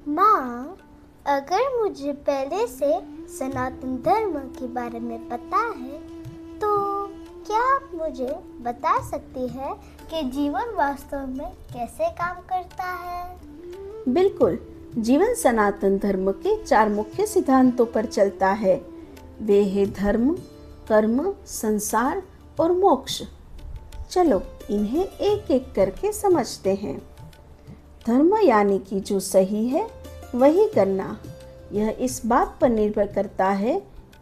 माँ, अगर मुझे पहले से सनातन धर्म के बारे में पता है तो क्या आप मुझे बता सकती हैं कि जीवन वास्तव में कैसे काम करता है? बिल्कुल। जीवन सनातन धर्म के 4 मुख्य सिद्धांतों पर चलता है। वे है धर्म, कर्म, संसार और मोक्ष। चलो इन्हें एक एक करके समझते हैं। धर्म यानी कि जो सही है वही करना। यह इस बात पर निर्भर करता है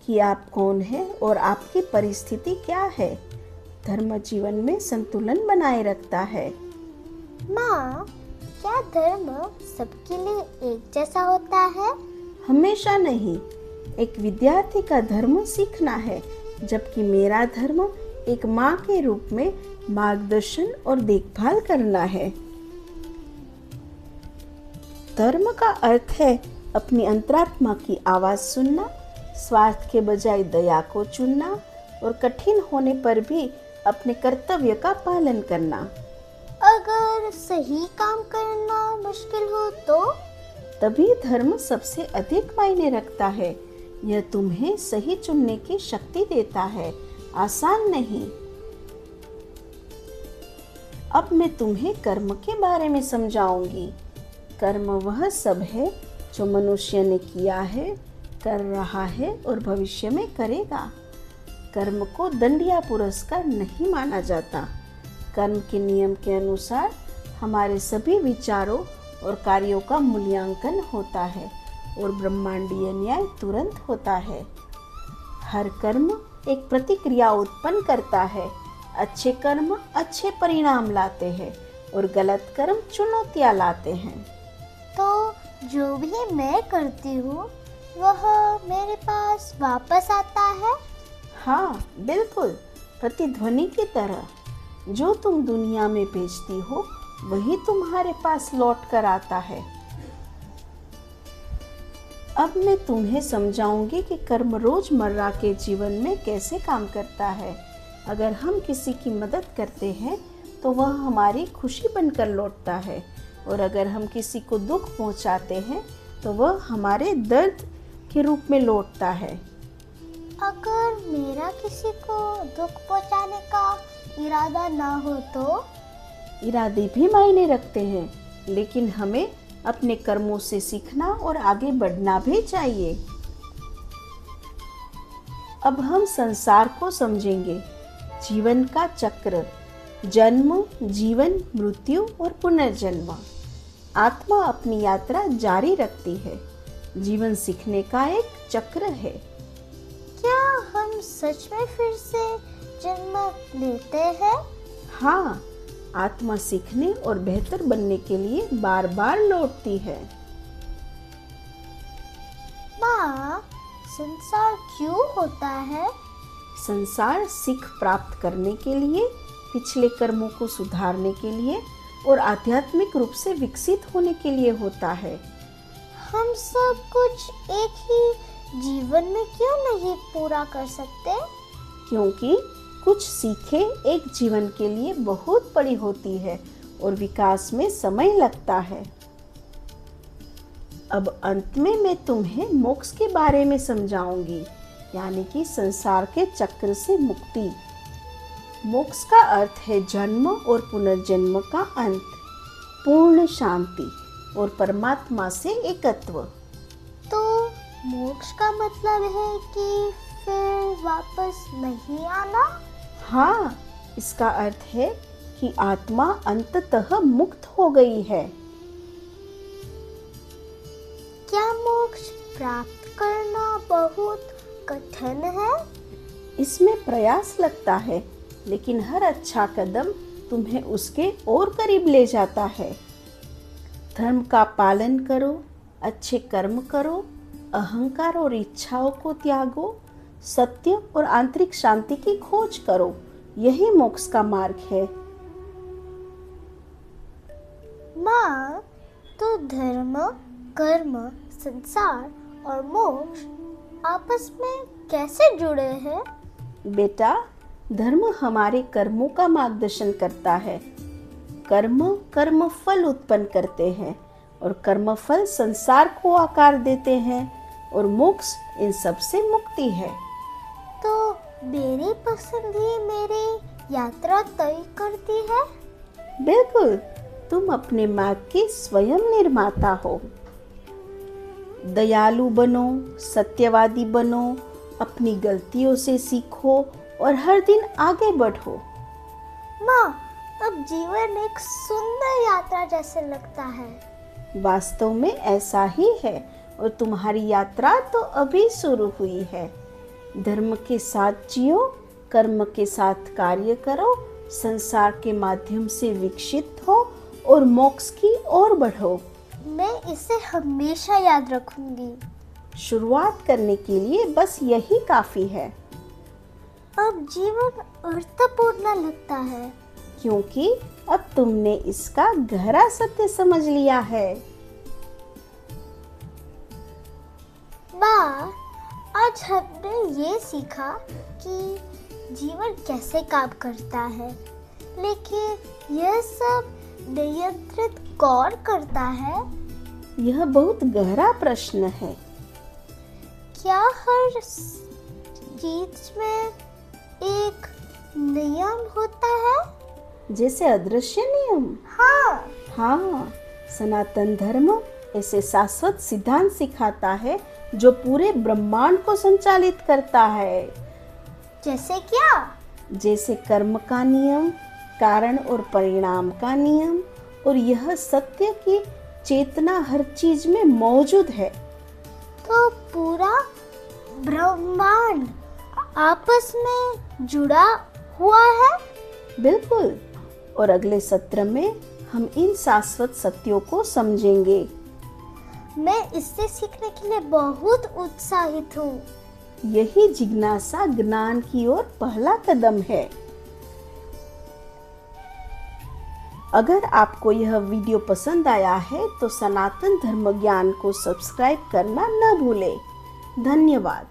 कि आप कौन हैं और आपकी परिस्थिति क्या है। धर्म जीवन में संतुलन बनाए रखता है। माँ, क्या धर्म सबके लिए एक जैसा होता है? हमेशा नहीं। एक विद्यार्थी का धर्म सीखना है, जबकि मेरा धर्म एक माँ के रूप में मार्गदर्शन और देखभाल करना है। धर्म का अर्थ है अपनी अंतरात्मा की आवाज सुनना, स्वार्थ के बजाय दया को चुनना और कठिन होने पर भी अपने कर्तव्य का पालन करना। अगर सही काम करना मुश्किल हो तो? तभी धर्म सबसे अधिक मायने रखता है। यह तुम्हें सही चुनने की शक्ति देता है, आसान नहीं। अब मैं तुम्हें कर्म के बारे में समझाऊंगी। कर्म वह सब है जो मनुष्य ने किया है, कर रहा है और भविष्य में करेगा। कर्म को दंड या पुरस्कार नहीं माना जाता। कर्म के नियम के अनुसार हमारे सभी विचारों और कार्यों का मूल्यांकन होता है और ब्रह्मांडीय न्याय तुरंत होता है। हर कर्म एक प्रतिक्रिया उत्पन्न करता है। अच्छे कर्म अच्छे परिणाम लाते हैं और गलत कर्म चुनौतियां लाते हैं। तो जो भी मैं करती हूँ वह मेरे पास वापस आता है? हाँ बिल्कुल, प्रतिध्वनि की तरह। जो तुम दुनिया में भेजती हो वही तुम्हारे पास लौट कर आता है। अब मैं तुम्हें समझाऊंगी कि कर्म रोजमर्रा के जीवन में कैसे काम करता है। अगर हम किसी की मदद करते हैं तो वह हमारी खुशी बनकर लौटता है, और अगर हम किसी को दुख पहुंचाते हैं तो वह हमारे दर्द के रूप में लौटता है। अगर मेरा किसी को दुख पहुंचाने का इरादा ना हो तो? इरादे भी मायने रखते हैं, लेकिन हमें अपने कर्मों से सीखना और आगे बढ़ना भी चाहिए। अब हम संसार को समझेंगे। जीवन का चक्र, जन्म, जीवन, मृत्यु और पुनर्जन्म। आत्मा अपनी यात्रा जारी रखती है। जीवन सीखने का एक चक्र है। क्या हम सच में फिर से जन्म लेते हैं? हाँ, आत्मा सीखने और बेहतर बनने के लिए बार बार लौटती है। माँ, संसार क्यों होता है? संसार सीख प्राप्त करने के लिए, पिछले कर्मों को सुधारने के लिए और आध्यात्मिक रूप से विकसित होने के लिए होता है। हम सब कुछ एक ही जीवन में क्यों नहीं पूरा कर सकते? क्योंकि कुछ सीखें एक जीवन के लिए बहुत बड़ी होती है और विकास में समय लगता है। अब अंत में मैं तुम्हें मोक्ष के बारे में समझाऊंगी, यानी कि संसार के चक्र से मुक्ति। मोक्ष का अर्थ है जन्म और पुनर्जन्म का अंत, पूर्ण शांति और परमात्मा से एकत्व। तो मोक्ष का मतलब है कि फिर वापस नहीं आना? हाँ, इसका अर्थ है कि आत्मा अंततः मुक्त हो गई है। क्या मोक्ष प्राप्त करना बहुत कठिन है? इसमें प्रयास लगता है, लेकिन हर अच्छा कदम तुम्हें उसके और करीब ले जाता है। धर्म का पालन करो, अच्छे कर्म करो, अहंकार और इच्छाओं को त्यागो, सत्य और आंतरिक शांति की खोज करो। यही मोक्ष का मार्ग है। माँ, तो धर्म, कर्म, संसार और मोक्ष आपस में कैसे जुड़े हैं? बेटा, धर्म हमारे कर्मों का मार्गदर्शन करता है। कर्म फल उत्पन्न करते हैं और कर्मफल संसार को आकार देते हैं और मोक्ष इन सब से मुक्ति है। तो मेरी पसंद ही मेरी यात्रा तय करती है? बिल्कुल, तुम अपने मार्ग के स्वयं निर्माता हो। दयालु बनो, सत्यवादी बनो, अपनी गलतियों से सीखो और हर दिन आगे बढ़ो। माँ, अब जीवन एक सुंदर यात्रा जैसे लगता है। वास्तव में ऐसा ही है और तुम्हारी यात्रा तो अभी शुरू हुई है। धर्म के साथ जियो, कर्म के साथ कार्य करो, संसार के माध्यम से विकसित हो और मोक्ष की ओर बढ़ो। मैं इसे हमेशा याद रखूंगी। शुरुआत करने के लिए बस यही काफी है। अब जीवन अर्थपूर्ण लगता है क्योंकि अब तुमने इसका गहरा सत्य समझ लिया है। माँ, आज हमने ये सीखा कि जीवन कैसे काम करता है, लेकिन यह सब नियंत्रित कौन करता है? यह बहुत गहरा प्रश्न है। क्या हर चीज में एक नियम होता है? जैसे अदृश्य नियम? हाँ, सनातन धर्म ऐसे शाश्वत सिद्धांत सिखाता है जो पूरे ब्रह्मांड को संचालित करता है। जैसे क्या? जैसे कर्म का नियम, कारण और परिणाम का नियम, और यह सत्य की चेतना हर चीज में मौजूद है। तो पूरा ब्रह्मांड आपस में जुड़ा हुआ है? बिल्कुल, और अगले सत्र में हम इन शाश्वत सत्यों को समझेंगे। मैं इससे सीखने के लिए बहुत उत्साहित हूँ। यही जिज्ञासा ज्ञान की ओर पहला कदम है। अगर आपको यह वीडियो पसंद आया है तो सनातन धर्म ज्ञान को सब्सक्राइब करना न भूलें। धन्यवाद।